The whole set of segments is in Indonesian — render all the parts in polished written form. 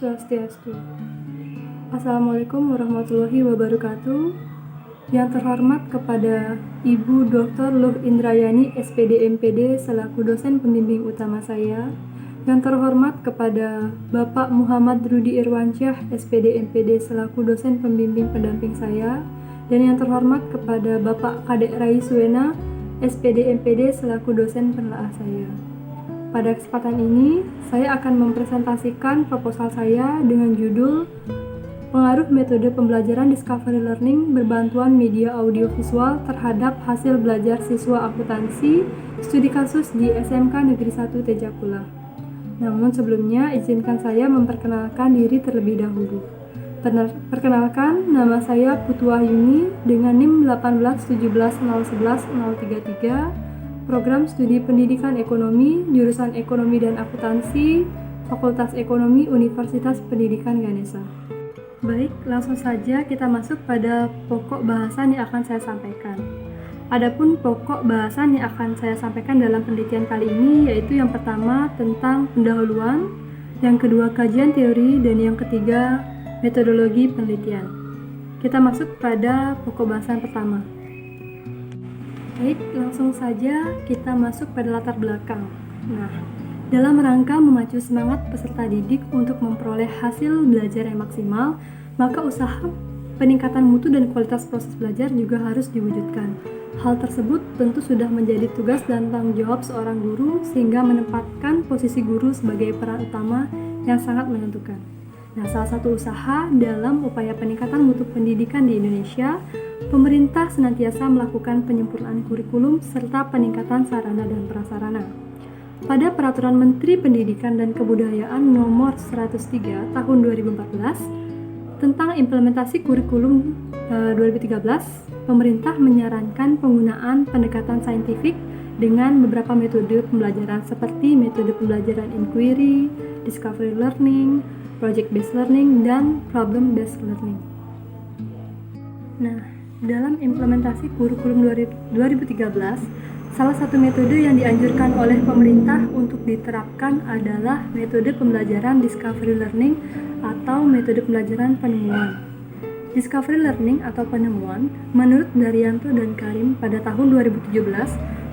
Swastiastu. Assalamualaikum warahmatullahi wabarakatuh. Yang terhormat kepada Ibu Dr. Luh Indrayani SPD MPD selaku dosen pembimbing utama saya. Yang terhormat kepada Bapak Muhammad Rudi Irwansyah SPD MPD selaku dosen pembimbing pendamping saya. Dan yang terhormat kepada Bapak Kadek Rai Suena SPD MPD selaku dosen penelaah saya. Pada kesempatan ini, saya akan mempresentasikan proposal saya dengan judul Pengaruh Metode Pembelajaran Discovery Learning Berbantuan Media Audiovisual terhadap Hasil Belajar Siswa Akuntansi Studi Kasus di SMK Negeri 1 Tejakula. Namun sebelumnya, izinkan saya memperkenalkan diri terlebih dahulu. Perkenalkan, nama saya Putu Wahyuni dengan NIM 18170110033, Program Studi Pendidikan Ekonomi, Jurusan Ekonomi dan Akuntansi, Fakultas Ekonomi Universitas Pendidikan Ganesha. Baik, langsung saja kita masuk pada pokok bahasan yang akan saya sampaikan. Adapun pokok bahasan yang akan saya sampaikan dalam penelitian kali ini yaitu yang pertama tentang pendahuluan, yang kedua kajian teori, dan yang ketiga metodologi penelitian. Kita masuk pada pokok bahasan pertama. Baik, langsung saja kita masuk pada latar belakang. Nah, dalam rangka memacu semangat peserta didik untuk memperoleh hasil belajar yang maksimal, maka usaha peningkatan mutu dan kualitas proses belajar juga harus diwujudkan. Hal tersebut tentu sudah menjadi tugas dan tanggung jawab seorang guru sehingga menempatkan posisi guru sebagai peran utama yang sangat menentukan. Nah, salah satu usaha dalam upaya peningkatan mutu pendidikan di Indonesia, pemerintah senantiasa melakukan penyempurnaan kurikulum serta peningkatan sarana dan prasarana. Pada Peraturan Menteri Pendidikan dan Kebudayaan Nomor 103 Tahun 2014 tentang implementasi kurikulum 2013, pemerintah menyarankan penggunaan pendekatan saintifik dengan beberapa metode pembelajaran seperti metode pembelajaran inquiry, discovery learning, project-based learning, dan problem-based learning. Nah, dalam implementasi kurikulum 2013, salah satu metode yang dianjurkan oleh pemerintah untuk diterapkan adalah metode pembelajaran discovery learning atau metode pembelajaran penemuan. Discovery learning atau penemuan, menurut Daryanto dan Karim pada tahun 2017,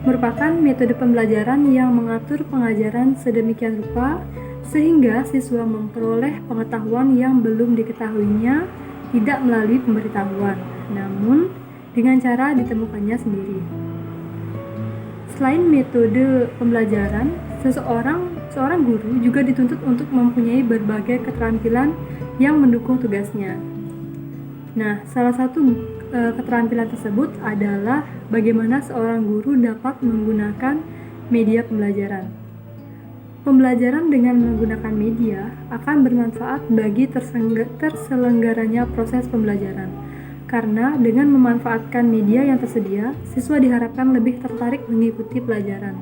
merupakan metode pembelajaran yang mengatur pengajaran sedemikian rupa sehingga siswa memperoleh pengetahuan yang belum diketahuinya tidak melalui pemberitahuan, namun dengan cara ditemukannya sendiri. Selain metode pembelajaran, seorang guru juga dituntut untuk mempunyai berbagai keterampilan yang mendukung tugasnya. Nah, salah satu keterampilan tersebut adalah bagaimana seorang guru dapat menggunakan media pembelajaran. Pembelajaran dengan menggunakan media akan bermanfaat bagi terselenggaranya proses pembelajaran. Karena dengan memanfaatkan media yang tersedia, siswa diharapkan lebih tertarik mengikuti pelajaran.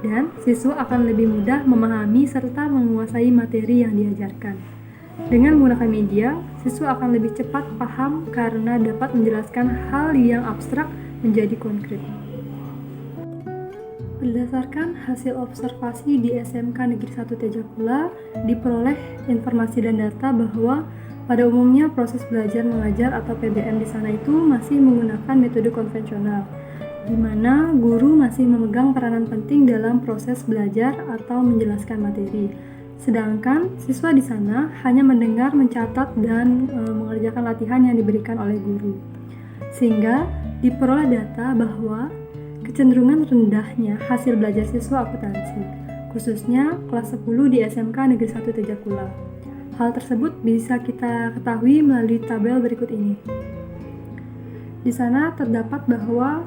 Dan siswa akan lebih mudah memahami serta menguasai materi yang diajarkan. Dengan menggunakan media, siswa akan lebih cepat paham karena dapat menjelaskan hal yang abstrak menjadi konkret. Berdasarkan hasil observasi di SMK Negeri 1 Tejakula, diperoleh informasi dan data bahwa pada umumnya proses belajar mengajar atau PBM di sana itu masih menggunakan metode konvensional, di mana guru masih memegang peranan penting dalam proses belajar atau menjelaskan materi. Sedangkan siswa di sana hanya mendengar, mencatat, dan mengerjakan latihan yang diberikan oleh guru. Sehingga diperoleh data bahwa kecenderungan rendahnya hasil belajar siswa akuntansi, khususnya kelas 10 di SMK Negeri 1 Tejakula. Hal tersebut bisa kita ketahui melalui tabel berikut ini. Di sana terdapat bahwa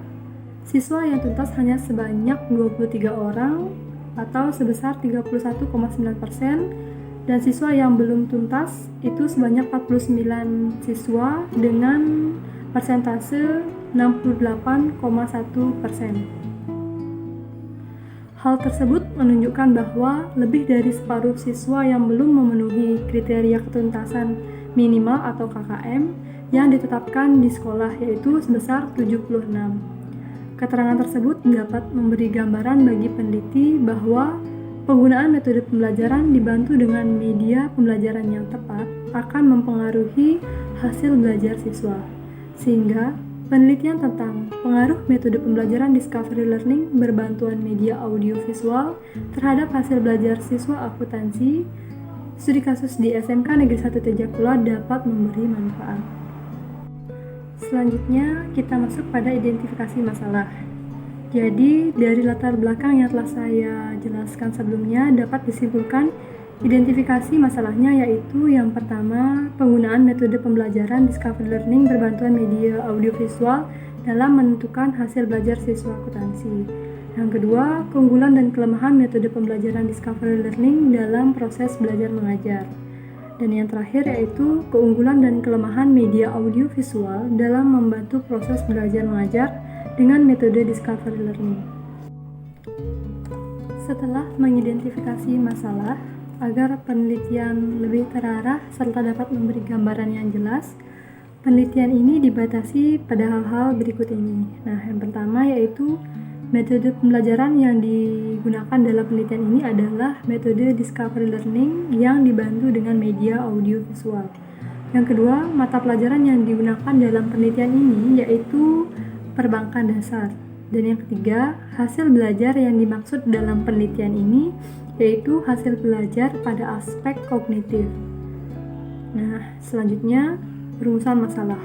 siswa yang tuntas hanya sebanyak 23 orang atau sebesar 31,9%, dan siswa yang belum tuntas itu sebanyak 49 siswa dengan persentase 68,1%. Hal tersebut menunjukkan bahwa lebih dari separuh siswa yang belum memenuhi kriteria ketuntasan minimal atau KKM yang ditetapkan di sekolah, yaitu sebesar 76. Keterangan tersebut dapat memberi gambaran bagi peneliti bahwa Penggunaan metode pembelajaran dibantu dengan media pembelajaran yang tepat akan mempengaruhi hasil belajar siswa. Sehingga penelitian tentang pengaruh metode pembelajaran discovery learning berbantuan media audiovisual terhadap hasil belajar siswa akuntansi studi kasus di SMK Negeri 1 Tejakula dapat memberi manfaat. Selanjutnya, kita masuk pada identifikasi masalah. Jadi, dari latar belakang yang telah saya jelaskan sebelumnya dapat disimpulkan identifikasi masalahnya, yaitu yang pertama, penggunaan metode pembelajaran discovery learning berbantuan media audiovisual dalam menentukan hasil belajar siswa akuntansi. Yang kedua, keunggulan dan kelemahan metode pembelajaran discovery learning dalam proses belajar mengajar. Dan yang terakhir yaitu keunggulan dan kelemahan media audiovisual dalam membantu proses belajar mengajar dengan metode discovery learning. Setelah mengidentifikasi masalah agar penelitian lebih terarah serta dapat memberi gambaran yang jelas, penelitian ini dibatasi pada hal-hal berikut ini. Nah, yang pertama yaitu metode pembelajaran yang digunakan dalam penelitian ini adalah metode discovery learning yang dibantu dengan media audiovisual. Yang kedua, mata pelajaran yang digunakan dalam penelitian ini yaitu perbankan dasar. Dan yang ketiga, hasil belajar yang dimaksud dalam penelitian ini yaitu hasil belajar pada aspek kognitif. Nah, selanjutnya rumusan masalah.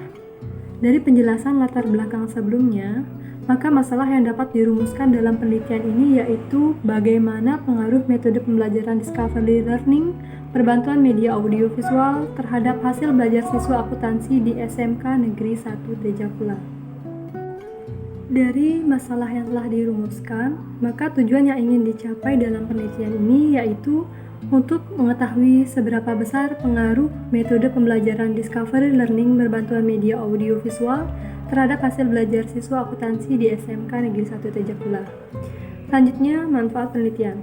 Dari penjelasan latar belakang sebelumnya, maka masalah yang dapat dirumuskan dalam penelitian ini yaitu bagaimana pengaruh metode pembelajaran discovery learning berbantuan media audiovisual terhadap hasil belajar siswa akuntansi di SMK Negeri 1 Tejakula. Dari masalah yang telah dirumuskan, maka tujuan yang ingin dicapai dalam penelitian ini yaitu untuk mengetahui seberapa besar pengaruh metode pembelajaran discovery learning berbantuan media audiovisual terhadap hasil belajar siswa akuntansi di SMK Negeri 1 Tejakula. Selanjutnya, manfaat penelitian.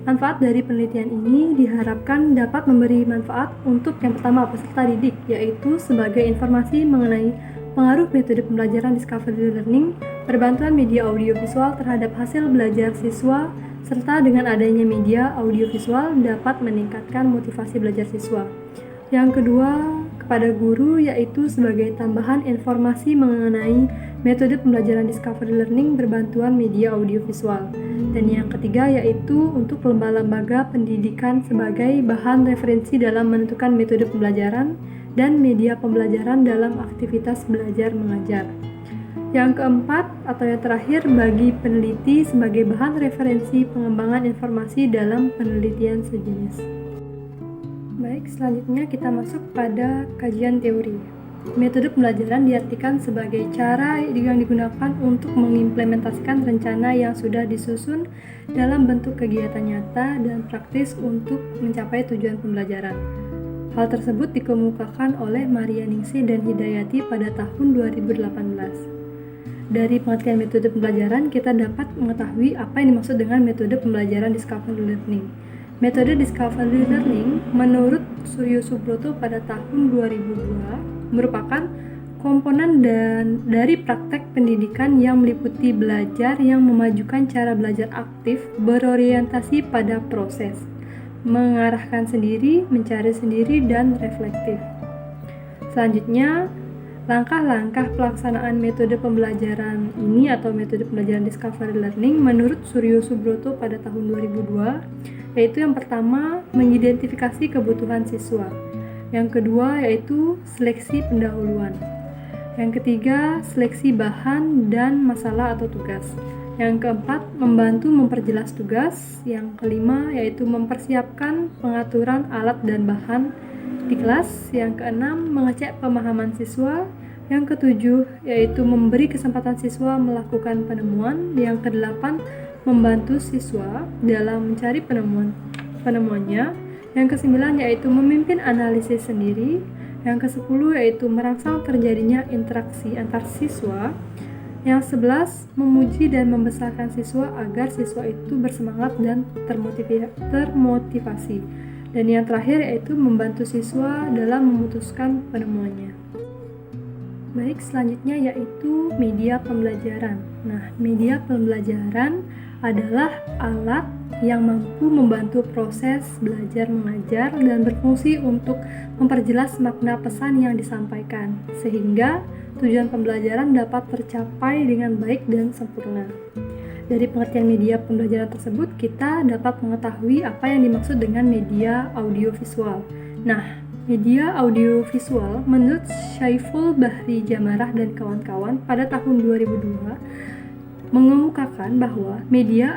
Manfaat dari penelitian ini diharapkan dapat memberi manfaat untuk yang pertama peserta didik, yaitu sebagai informasi mengenai pengaruh metode pembelajaran discovery learning berbantuan media audiovisual terhadap hasil belajar siswa, serta dengan adanya media audiovisual dapat meningkatkan motivasi belajar siswa. Yang kedua, kepada guru, yaitu sebagai tambahan informasi mengenai metode pembelajaran discovery learning berbantuan media audiovisual. Dan yang ketiga yaitu untuk lembaga-lembaga pendidikan sebagai bahan referensi dalam menentukan metode pembelajaran dan media pembelajaran dalam aktivitas belajar mengajar. Yang keempat atau yang terakhir bagi peneliti sebagai bahan referensi pengembangan informasi dalam penelitian sejenis. Baik, selanjutnya kita masuk pada kajian teori. Metode pembelajaran diartikan sebagai cara yang digunakan untuk mengimplementasikan rencana yang sudah disusun dalam bentuk kegiatan nyata dan praktis untuk mencapai tujuan pembelajaran. Hal tersebut dikemukakan oleh Maria Ningsih dan Hidayati pada tahun 2018. Dari pengertian metode pembelajaran, kita dapat mengetahui apa yang dimaksud dengan metode pembelajaran discovery learning. Metode discovery learning menurut Suryo Subroto pada tahun 2002 merupakan komponen dari praktek pendidikan yang meliputi belajar yang memajukan cara belajar aktif berorientasi pada proses, mengarahkan sendiri, mencari sendiri, dan reflektif. Selanjutnya, langkah-langkah pelaksanaan metode pembelajaran ini atau metode pembelajaran discovery learning menurut Suryo Subroto pada tahun 2002 yaitu yang pertama, mengidentifikasi kebutuhan siswa. Yang kedua yaitu seleksi pendahuluan. Yang ketiga, seleksi bahan dan masalah atau tugas. Yang keempat, membantu memperjelas tugas. Yang kelima yaitu mempersiapkan pengaturan alat dan bahan di kelas. Yang keenam, mengecek pemahaman siswa. Yang ketujuh yaitu memberi kesempatan siswa melakukan penemuan. Yang kedelapan, membantu siswa dalam mencari penemuannya. Yang kesembilan yaitu memimpin analisis sendiri. Yang kesepuluh yaitu merangsang terjadinya interaksi antar siswa. Yang 11, memuji dan membesarkan siswa agar siswa itu bersemangat dan termotivasi. Dan yang terakhir yaitu membantu siswa dalam memutuskan penemuannya. Baik, selanjutnya yaitu media pembelajaran. Nah, media pembelajaran adalah alat yang mampu membantu proses belajar mengajar dan berfungsi untuk memperjelas makna pesan yang disampaikan, sehingga tujuan pembelajaran dapat tercapai dengan baik dan sempurna. Dari pengertian media pembelajaran tersebut, kita dapat mengetahui apa yang dimaksud dengan media audiovisual. Nah, media audiovisual menurut Syaiful Bahri Jamarah dan kawan-kawan pada tahun 2002 mengemukakan bahwa media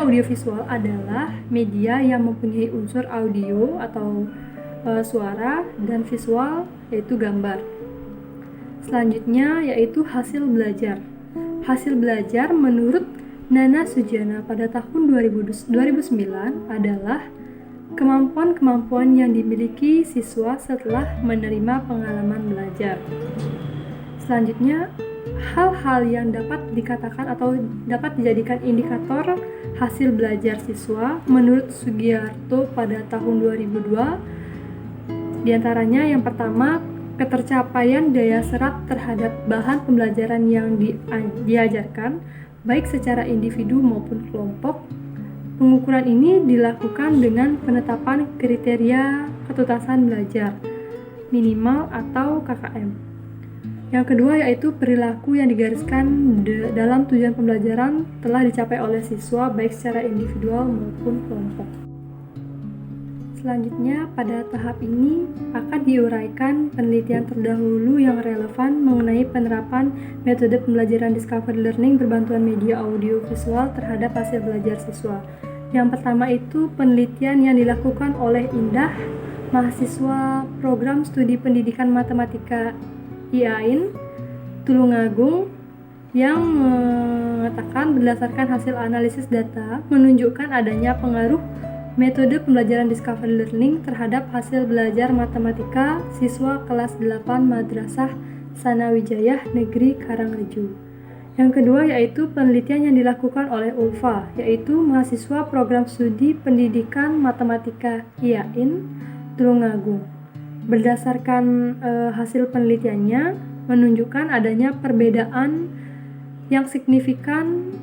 audiovisual adalah media yang mempunyai unsur audio atau suara dan visual, yaitu gambar. Selanjutnya yaitu hasil belajar. Hasil belajar menurut Nana Sujana pada tahun 2009 adalah kemampuan-kemampuan yang dimiliki siswa setelah menerima pengalaman belajar. Selanjutnya, hal-hal yang dapat dikatakan atau dapat dijadikan indikator hasil belajar siswa menurut Sugiarto pada tahun 2002, diantaranya yang pertama, ketercapaian daya serap terhadap bahan pembelajaran yang diajarkan, baik secara individu maupun kelompok. Pengukuran ini dilakukan dengan penetapan kriteria ketuntasan belajar minimal atau KKM. Yang kedua yaitu perilaku yang digariskan dalam tujuan pembelajaran telah dicapai oleh siswa baik secara individual maupun kelompok. Selanjutnya, pada tahap ini akan diuraikan penelitian terdahulu yang relevan mengenai penerapan metode pembelajaran discovery learning berbantuan media audiovisual terhadap hasil belajar siswa. Yang pertama itu penelitian yang dilakukan oleh Indah, mahasiswa program studi pendidikan matematika IAIN, Tulungagung, yang mengatakan berdasarkan hasil analisis data menunjukkan adanya pengaruh metode pembelajaran discovery learning terhadap hasil belajar matematika siswa kelas 8 Madrasah Sanawijayah Negeri Karangrejo. Yang kedua yaitu penelitian yang dilakukan oleh Ulfa, yaitu mahasiswa program studi pendidikan matematika IAIN, Tulungagung. Berdasarkan hasil penelitiannya menunjukkan adanya perbedaan yang signifikan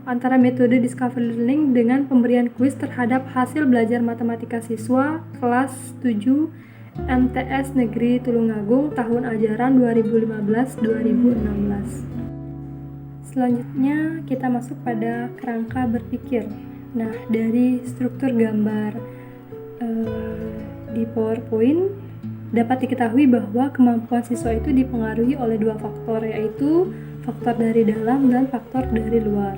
antara metode discovery learning dengan pemberian kuis terhadap hasil belajar matematika siswa kelas 7 MTS Negeri Tulungagung tahun ajaran 2015-2016. Selanjutnya kita masuk pada kerangka berpikir. Nah, dari struktur gambar di PowerPoint dapat diketahui bahwa kemampuan siswa itu dipengaruhi oleh dua faktor, yaitu faktor dari dalam dan faktor dari luar.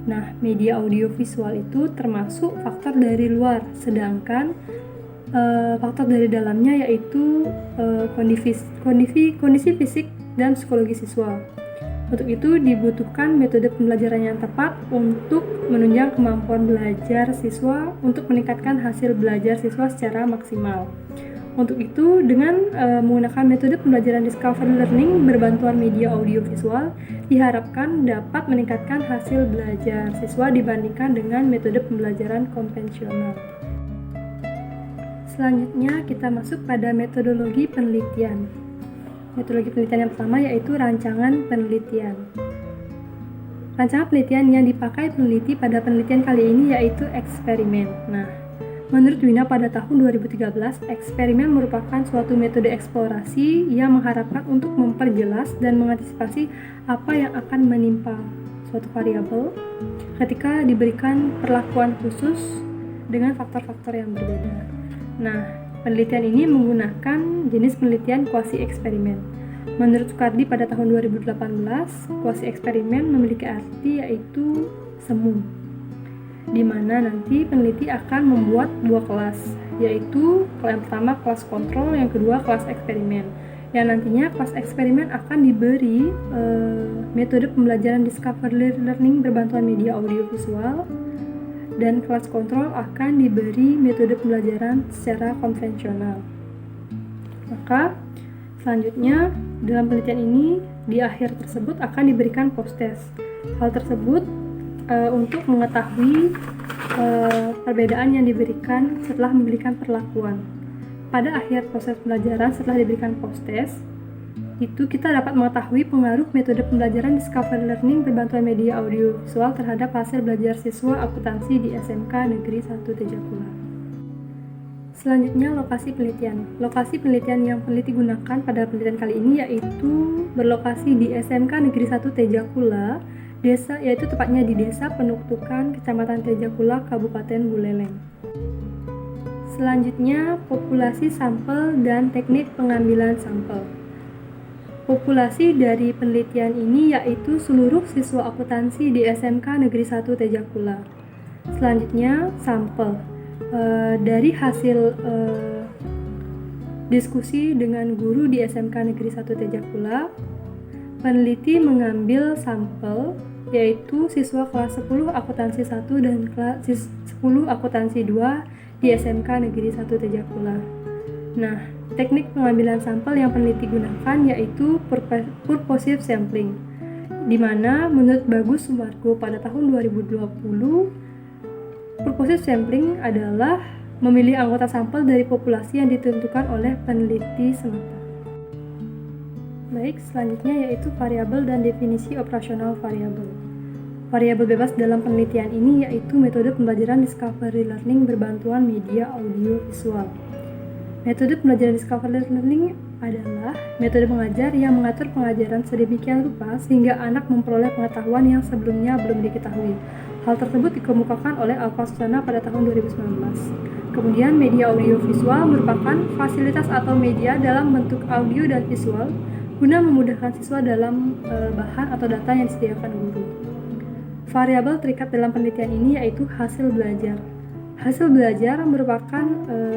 Nah, media audiovisual itu termasuk faktor dari luar, sedangkan faktor dari dalamnya yaitu kondisi fisik dan psikologi siswa. Untuk itu dibutuhkan metode pembelajaran yang tepat untuk menunjang kemampuan belajar siswa untuk meningkatkan hasil belajar siswa secara maksimal. Untuk itu, dengan menggunakan metode pembelajaran discovery learning berbantuan media audiovisual, diharapkan dapat meningkatkan hasil belajar siswa dibandingkan dengan metode pembelajaran konvensional. Selanjutnya, kita masuk pada metodologi penelitian. Metodologi penelitian yang pertama yaitu rancangan penelitian. Rancangan penelitian yang dipakai peneliti pada penelitian kali ini yaitu eksperimen. Nah, menurut Wina pada tahun 2013, eksperimen merupakan suatu metode eksplorasi yang mengharapkan untuk memperjelas dan mengantisipasi apa yang akan menimpa suatu variabel ketika diberikan perlakuan khusus dengan faktor-faktor yang berbeda. Nah, penelitian ini menggunakan jenis penelitian kuasi eksperimen. Menurut Sukardi pada tahun 2018, kuasi eksperimen memiliki arti yaitu semu, di mana nanti peneliti akan membuat dua kelas, yaitu yang pertama kelas kontrol, yang kedua kelas eksperimen. Yang nantinya kelas eksperimen akan diberi metode pembelajaran discovery learning berbantuan media audiovisual, dan kelas kontrol akan diberi metode pembelajaran secara konvensional. Maka selanjutnya dalam penelitian ini di akhir tersebut akan diberikan post-test. Hal tersebut untuk mengetahui perbedaan yang diberikan setelah memberikan perlakuan. pada akhir proses pembelajaran setelah diberikan post-test, itu kita dapat mengetahui pengaruh metode pembelajaran discovery learning berbantuan media audio visual terhadap hasil belajar siswa akuntansi di SMK Negeri 1 Tejakula. Selanjutnya, lokasi penelitian. Lokasi penelitian yang peneliti gunakan pada penelitian kali ini yaitu berlokasi di SMK Negeri 1 Tejakula, yaitu tepatnya di Desa Penuktukan, Kecamatan Tejakula, Kabupaten Buleleng. Selanjutnya, populasi sampel dan teknik pengambilan sampel. Populasi dari penelitian ini yaitu seluruh siswa akuntansi di SMK Negeri 1 Tejakula. Selanjutnya, sampel. Dari hasil diskusi dengan guru di SMK Negeri 1 Tejakula, peneliti mengambil sampel yaitu siswa kelas 10 akuntansi 1 dan kelas 10 akuntansi 2 di SMK Negeri 1 Tejakula. Nah, teknik pengambilan sampel yang peneliti gunakan yaitu purposive sampling, di mana menurut Bagus Sumargo pada tahun 2020, purposive sampling adalah memilih anggota sampel dari populasi yang ditentukan oleh peneliti semata. Baik, selanjutnya yaitu variabel dan definisi operasional variabel. Variabel bebas dalam penelitian ini yaitu metode pembelajaran discovery learning berbantuan media audio visual. Metode pembelajaran discovery learning adalah metode mengajar yang mengatur pengajaran sedemikian rupa sehingga anak memperoleh pengetahuan yang sebelumnya belum diketahui. Hal tersebut dikemukakan oleh Alfa Susana pada tahun 2019. Kemudian, media audio visual merupakan fasilitas atau media dalam bentuk audio dan visual guna memudahkan siswa dalam bahan atau data yang disediakan guru. Variabel terikat dalam penelitian ini yaitu hasil belajar. Hasil belajar merupakan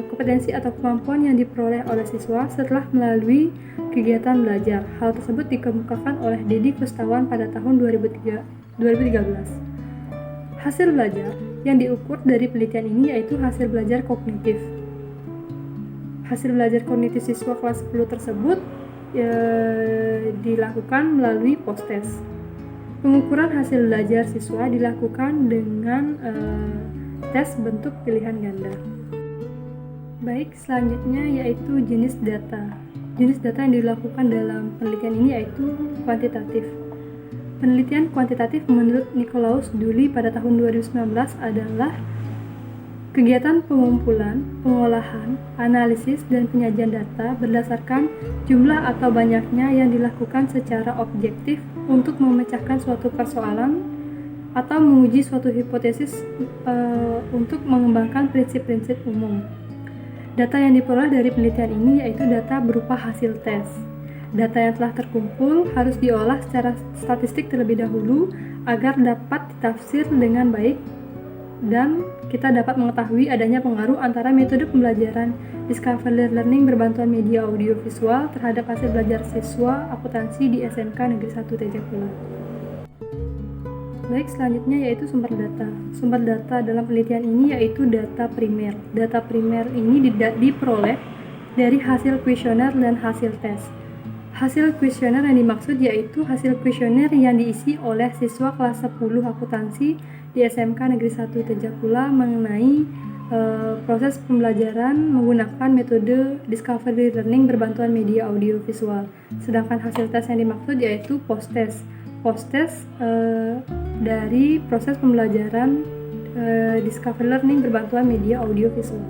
kompetensi atau kemampuan yang diperoleh oleh siswa setelah melalui kegiatan belajar. Hal tersebut dikemukakan oleh Dedi Kustawan pada tahun 2013. Hasil belajar yang diukur dari penelitian ini yaitu hasil belajar kognitif. Hasil belajar kognitif siswa kelas 10 tersebut dilakukan melalui post-test. Pengukuran hasil belajar siswa dilakukan dengan tes bentuk pilihan ganda. Baik, selanjutnya yaitu jenis data. Jenis data yang dilakukan dalam penelitian ini yaitu kuantitatif. Penelitian kuantitatif menurut Nikolaus Duli pada tahun 2019 adalah kegiatan pengumpulan, pengolahan, analisis, dan penyajian data berdasarkan jumlah atau banyaknya yang dilakukan secara objektif untuk memecahkan suatu persoalan atau menguji suatu hipotesis untuk mengembangkan prinsip-prinsip umum. Data yang diperoleh dari penelitian ini yaitu data berupa hasil tes. Data yang telah terkumpul harus diolah secara statistik terlebih dahulu agar dapat ditafsir dengan baik dan kita dapat mengetahui adanya pengaruh antara metode pembelajaran discovery learning berbantuan media audio visual terhadap hasil belajar siswa akuntansi di SMK Negeri 1 Tejakula. Baik, selanjutnya yaitu sumber data. Sumber data dalam penelitian ini yaitu data primer. Data primer ini diperoleh dari hasil kuesioner dan hasil tes. Hasil kuesioner yang dimaksud yaitu hasil kuesioner yang diisi oleh siswa kelas 10 akuntansi di SMK Negeri 1 Tejakula mengenai proses pembelajaran menggunakan metode discovery learning berbantuan media audio visual. Sedangkan hasil tes yang dimaksud yaitu post-test. Post-test dari proses pembelajaran discovery learning berbantuan media audio visual.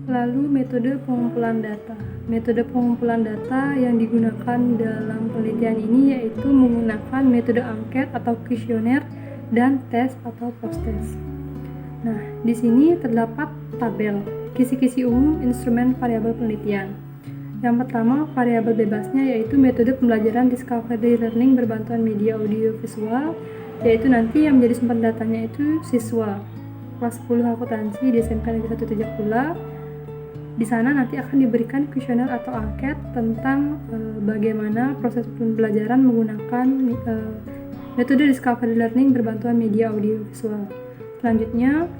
Lalu metode pengumpulan data. Metode pengumpulan data yang digunakan dalam penelitian ini yaitu menggunakan metode angket atau kuesioner dan tes atau post-test. Nah, di sini terdapat tabel kisi-kisi umum instrumen variabel penelitian. Yang pertama, variabel bebasnya yaitu metode pembelajaran discovery learning berbantuan media audio visual, yaitu nanti yang menjadi sumber datanya itu siswa kelas 10 akuntansi di SMK Negeri 1 Tejakula. Di sana nanti akan diberikan kuesioner atau angket tentang bagaimana proses pembelajaran menggunakan metode discovery learning berbantuan media audio visual. Selanjutnya,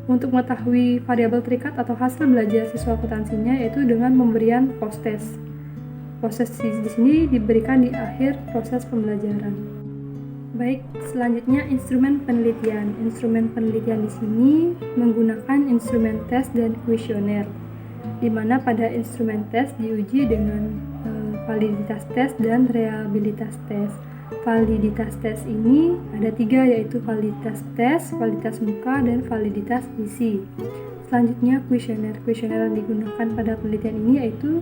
untuk mengetahui variabel terikat atau hasil belajar siswa akuntansinya yaitu dengan pemberian post-test. Post-test di sini diberikan di akhir proses pembelajaran. Baik, selanjutnya instrumen penelitian. Instrumen penelitian di sini menggunakan instrumen tes dan kuesioner. di mana pada instrumen tes diuji dengan validitas tes dan reliabilitas tes. Validitas tes ini ada 3, yaitu validitas tes, validitas muka, dan validitas isi. Selanjutnya kuesioner. Kuesioner yang digunakan pada penelitian ini yaitu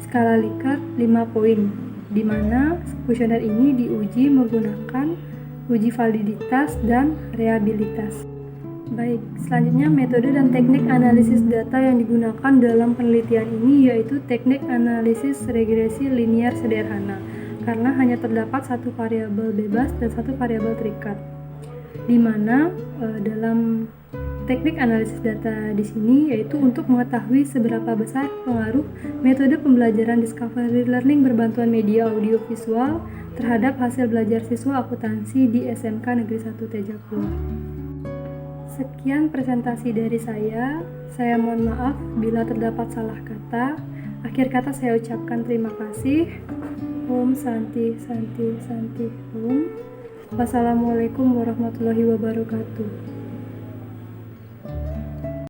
skala Likert 5 poin, di mana kuesioner ini diuji menggunakan uji validitas dan reliabilitas. Baik, selanjutnya metode dan teknik analisis data yang digunakan dalam penelitian ini yaitu teknik analisis regresi linear sederhana, karena hanya terdapat satu variabel bebas dan satu variabel terikat. Di mana dalam teknik analisis data di sini yaitu untuk mengetahui seberapa besar pengaruh metode pembelajaran discovery learning berbantuan media audio visual terhadap hasil belajar siswa akuntansi di SMK Negeri 1 Tejapura. Sekian presentasi dari saya mohon maaf bila terdapat salah kata. Akhir kata saya ucapkan terima kasih. Om Santi Santi Santi Om. Wassalamualaikum warahmatullahi wabarakatuh.